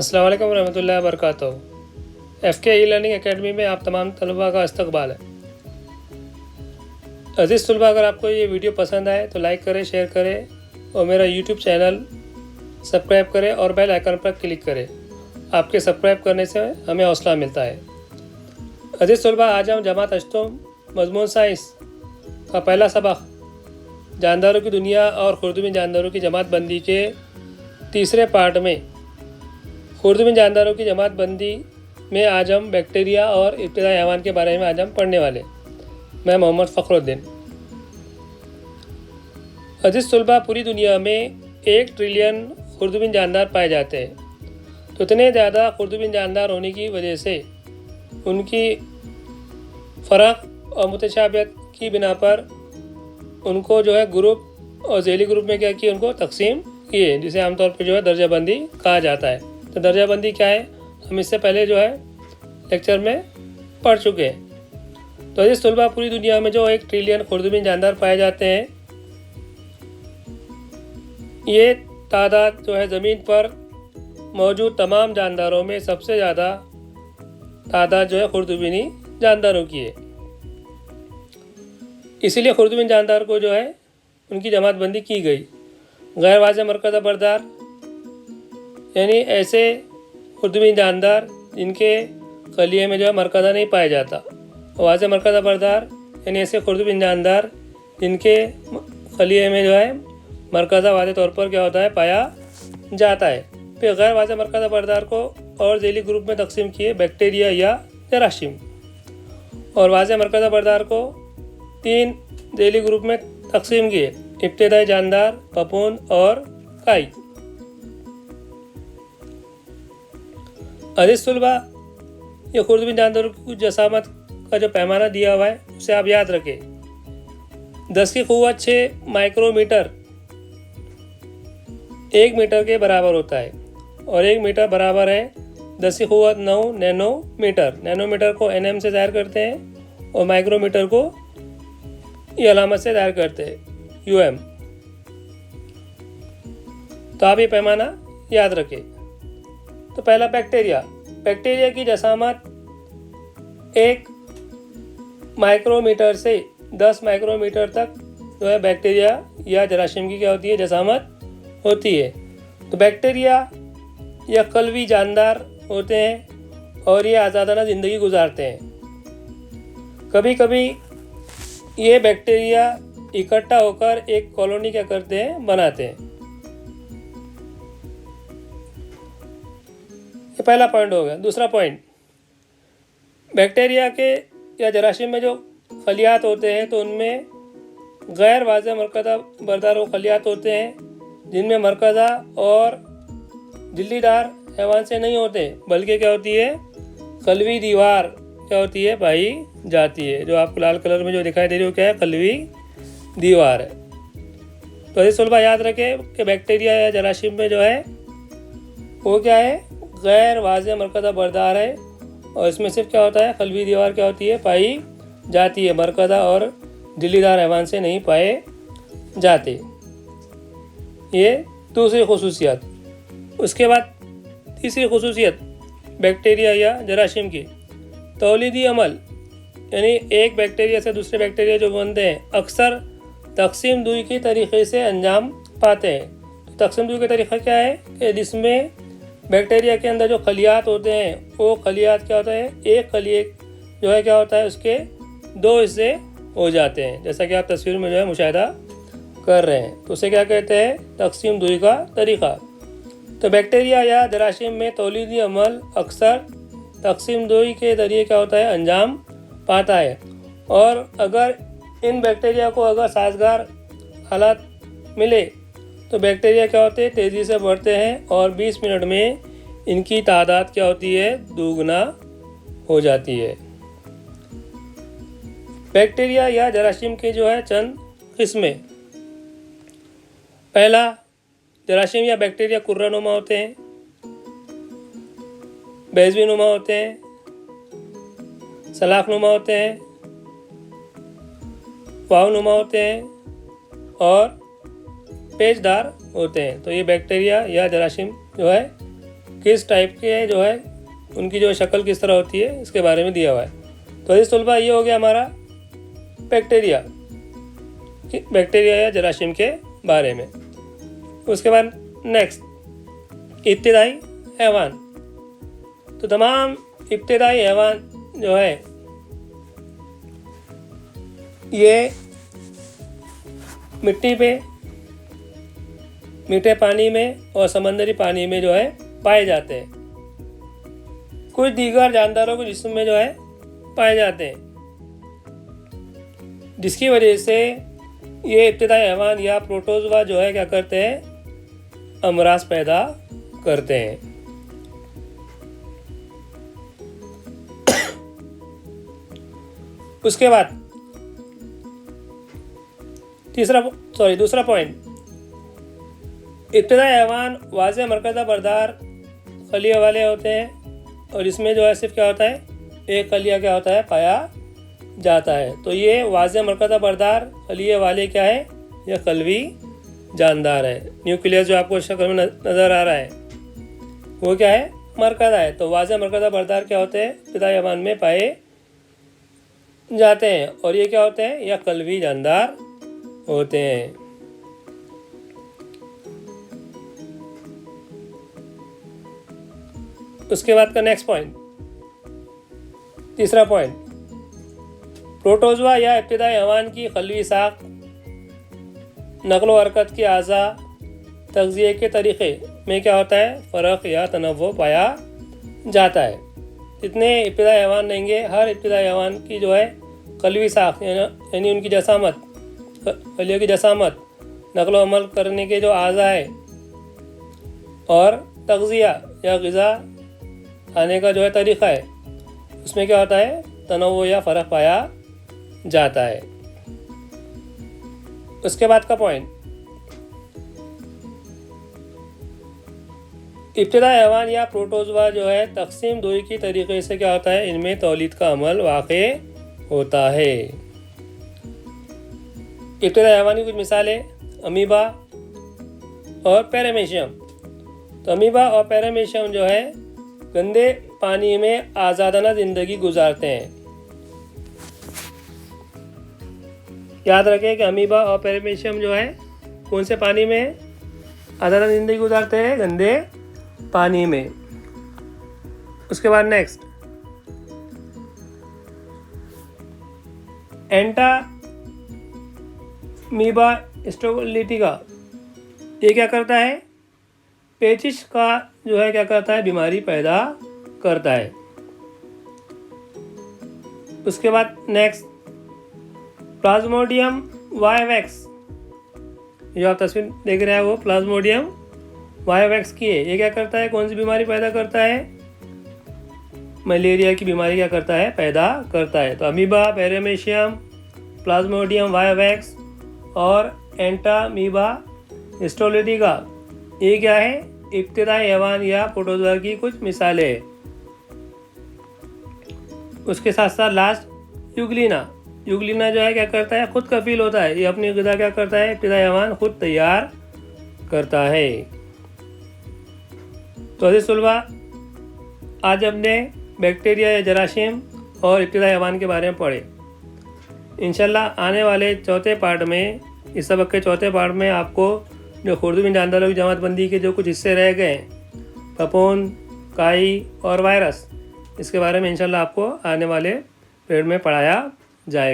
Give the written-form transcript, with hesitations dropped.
अस्सलाम वालेकुम रहमतुल्लाहि व बरकातहू। FK ई लर्निंग एकेडमी में आप तमाम तलबा का इस्तकबाल है। अज़ीज़ तलबा, अगर आपको ये वीडियो पसंद आए तो लाइक करें, शेयर करें और मेरा यूट्यूब चैनल सब्सक्राइब करें और बेल आइकन पर क्लिक करें। आपके सब्सक्राइब करने से हमें हौसला मिलता है। अज़ीज़ तलबा, आज हम जमात अष्टम मज़मून साइंस का पहला सबक जानदारों की दुनिया और खुर्द बिन जानदारों की जमात बंदी के तीसरे पार्ट में खुर्द बिन जानदारों की जमात बंदी में आज हम बैक्टीरिया और इब्तिदाई हैवान के बारे में आज हम पढ़ने वाले। मैं मोहम्मद फ़खरुद्दीन। अज़ीज़ तलबा, पूरी दुनिया में 1 ट्रिलियन खुर्द बिन जानदार पाए जाते हैं। तो इतने ज़्यादा खुर्द बिन जानदार होने की वजह से उनकी फ़र्क और मुतशाबियत की बिना पर उनको जो है ग्रुप और झेली ग्रुप में क्या किए, उनको तकसीम किए, जिसे आमतौर पर जो है दर्जाबंदी कहा जाता है। तो दर्जाबंदी क्या है, हम इससे पहले जो है लेक्चर में पढ़ चुके हैं। तो इस तलबा, पूरी दुनिया में जो 1 ट्रिलियन खुर्द बिन जानदार पाए जाते हैं, ये तादाद जो है ज़मीन पर मौजूद तमाम जानदारों में सबसे ज़्यादा तादाद जो है खुर्द बिनी जानदारों की है। इसीलिए खुर्द बिन जानदार को जो है उनकी जमात बंदी की गई। गैर वाज़ेह मरकज़ बरदार यानी ऐसे खुर्द बिन जानदार जिनके खलिए में जो है मरकज़ा नहीं पाया जाता। वाज़ेह मरकज़ बरदार यानी ऐसे खुर्द बिन जानदार जिनके खलिए में जो है मरकज़ा वाज़ेह तौर पर क्या होता है, पाया जाता है। फिर गैर वाज़ेह मरकज़ बरदार को और झेली ग्रुप में तकसीम किए, बैक्टीरिया या जरासीम। और वाज़ेह मरकज़ बरदार को 3 झेली ग्रुप में तकसीम किए, इब्तिदाई जानदार, पपून और काई। अज़ीज़ तलबा, ये खुर्द बिन जानदारों की जसामत का जो पैमाना दिया हुआ है उसे आप याद रखें। 10 की क़ुव्वत 6 माइक्रोमीटर 1 मीटर के बराबर होता है और 1 मीटर बराबर है 10 की क़ुव्वत 9 नैनोमीटर। नैनोमीटर को NM से ज़ाहिर करते हैं और माइक्रोमीटर को ये अलामत से ज़ाहिर करते हैं, UM। तो आप ये पैमाना याद रखें। तो पहला बैक्टीरिया की जसामत 1 माइक्रोमीटर से 10 माइक्रोमीटर तक जो है बैक्टीरिया या जरासीम की क्या होती है, जसामत होती है। तो बैक्टीरिया या कलवी जानदार होते हैं और ये आज़ादाना ज़िंदगी गुजारते हैं। कभी कभी ये बैक्टीरिया इकट्ठा होकर एक कॉलोनी क्या करते हैं, बनाते हैं। ये पहला पॉइंट हो गया। दूसरा पॉइंट, बैक्टीरिया के या जरासीम में जो खलियात होते हैं तो उनमें गैर वाज़ेह मरकज़ा बरदार वो खलियात होते हैं जिनमें मरकज़ा और झिल्लीदार हैवान से नहीं होते, बल्कि क्या होती है, कलवी दीवार क्या होती है, पाई जाती है। जो आपको लाल कलर में जो दिखाई दे रही है वो क्या है, कलवी दीवार है। तो इस तलबा याद रखें कि बैक्टीरिया या जरासीम में जो है वो क्या है, गैर वाज़ेह मरकज़ा बरदार है और इसमें सिर्फ क्या होता है, कलवी दीवार क्या होती है, पाई जाती है। मरकज़ा और झिल्लीदार हैवान से नहीं पाए जाते। ये दूसरी खुसूसियत। उसके बाद तीसरी खुसूसियत बैक्टीरिया या जरासीम की, तौलीदी अमल यानी एक बैक्टीरिया से दूसरे बैक्टीरिया जो बनते हैं अक्सर तकसीम दुई के तरीक़े से अंजाम पाते हैं। तो तकसीम दुई का तरीक़ा क्या है कि जिसमें बैक्टीरिया के अंदर जो खलियात होते हैं वो खलियात क्या होता है, एक खलिए जो है क्या होता है, उसके 2 हिस्से हो जाते हैं, जैसा कि आप तस्वीर में जो है मुशाहिदा कर रहे हैं। तो उसे क्या कहते हैं, तकसीम दुई का तरीक़ा। तो बैक्टीरिया या जरासीम में तौलीदी अमल अक्सर तकसीम दुई के ज़रिए क्या होता है, अंजाम पाता है। और अगर इन बैक्टीरिया को अगर साजगार हालात मिले तो बैक्टीरिया क्या होते हैं, तेज़ी से बढ़ते हैं और 20 मिनट में इनकी तादाद क्या होती है, दुगना हो जाती है। बैक्टीरिया या जरासीम के जो है चंद किस्में। पहला, जरासीम या बैक्टीरिया कुर्रानुमा होते हैं, बेज़वी नुमा होते हैं, सलाख नुमा होते हैं, वाव नुमा होते हैं और पेचदार होते हैं। तो ये बैक्टीरिया या जरासीम जो है किस टाइप के जो है उनकी जो शक्ल किस तरह होती है इसके बारे में दिया हुआ है। तो इस तलबा ये हो गया हमारा बैक्टीरिया या जरासीम के बारे में। उसके बाद नेक्स्ट इब्तिदाई हैवान। तो तमाम इब्तिदाई हैवान जो है ये मिट्टी पे, मीठे पानी में और समंदरी पानी में जो है पाए जाते हैं। कुछ दीगर जानदारों के जिस्म में जो है पाए जाते हैं, जिसकी वजह से ये इब्तिदाई हैवान या प्रोटोजोआ जो है क्या करते हैं, अमराज पैदा करते हैं। उसके बाद दूसरा पॉइंट, इब्तिदाई हैवान वाज़े मरकज़ा बरदार खलिया वाले होते हैं और इसमें जो है सिर्फ क्या होता है, एक खलिया क्या होता है, पाया जाता है। तो ये वाज़े मरकज़ा बरदार खलिए वाले क्या है, यह कलवी जानदार है। न्यूक्लियस जो आपको शक्ल में नज़र आ रहा है वो क्या है, मरकज़ा है। तो वाज़े मरकज़ा बरदार क्या होते हैं, इब्तिदाई हैवान में पाए जाते हैं और ये क्या होते हैं, यह कलवी जानदार होते हैं। उसके बाद का नेक्स्ट पॉइंट, तीसरा पॉइंट, प्रोटोजोआ या इब्तिदाई हैवान की खलवी साख, नक़्ल व हरकत की आज़ा, तग़ज़िये के तरीक़े में क्या होता है, फ़र्क या तनव्वुर पाया जाता है। जितने इब्तिदाई हैवान रहेंगे, हर इब्तिदाई हैवान की जो है कलवी साख यानी उनकी जसामत, खलियों की जसामत, नक़्ल व अमल करने के जो आज़ा है और तग़ज़िया या ग़िज़ा खाने का जो है तरीक़ा है, उसमें क्या होता है, तनव्वुर या फ़र्क पाया जाता है। उसके बाद का पॉइंट, इब्तिदाई हैवान या प्रोटोजोआ जो है तक़सीम दोई की तरीक़े से क्या होता है, इनमें तौलीद का अमल वाक़े होता है। इब्तिदाई हैवान की कुछ मिसालें, अमीबा और पैरामीशियम। तो अमीबा और पैरामीशियम जो है गंदे पानी में आज़ादाना ज़िंदगी गुजारते हैं। याद रखें कि अमीबा और पैरामीशियम जो है कौन से पानी में आज़ादाना ज़िंदगी गुजारते हैं, गंदे पानी में। उसके बाद नेक्स्ट, एंटामीबा स्टोलिटिका, ये क्या करता है, पेचिश का जो है क्या करता है, बीमारी पैदा करता है। उसके बाद नेक्स्ट, प्लाज्मोडियम वाइवैक्स, जो आप तस्वीर देख रहे हैं वो प्लाज्मोडियम वाइवैक्स की है। ये क्या करता है, कौन सी बीमारी पैदा करता है, मलेरिया की बीमारी क्या करता है, पैदा करता है। तो अमीबा, पैरामीशियम, प्लाज्मोडियम वाइवैक्स और एंटामीबा स्टोलिटिका, ये क्या है, इब्तिदाई हैवान या प्रोटोजोआ की कुछ मिसालें हैं। उसके साथ साथ लास्ट यूग्लिना जो है क्या करता है, खुद कफील होता है। ये अपनी ग़िज़ा क्या करता है, इब्तिदाई हैवान खुद तैयार करता है। तो अज़ीज़ तलबा, आज हमने बैक्टीरिया या जरासीम और इब्तिदाई हैवान के बारे में पढ़े। इंशाल्लाह आने वाले चौथे पार्ट में, इस सबक के चौथे पार्ट में आपको जो खुर्दुबिन जानदारों की जमातबंदी के जो कुछ हिस्से रह गए, फफूंद, काई और वायरस, इसके बारे में इंशाल्लाह आपको आने वाले पीरियड में पढ़ाया जाएगा।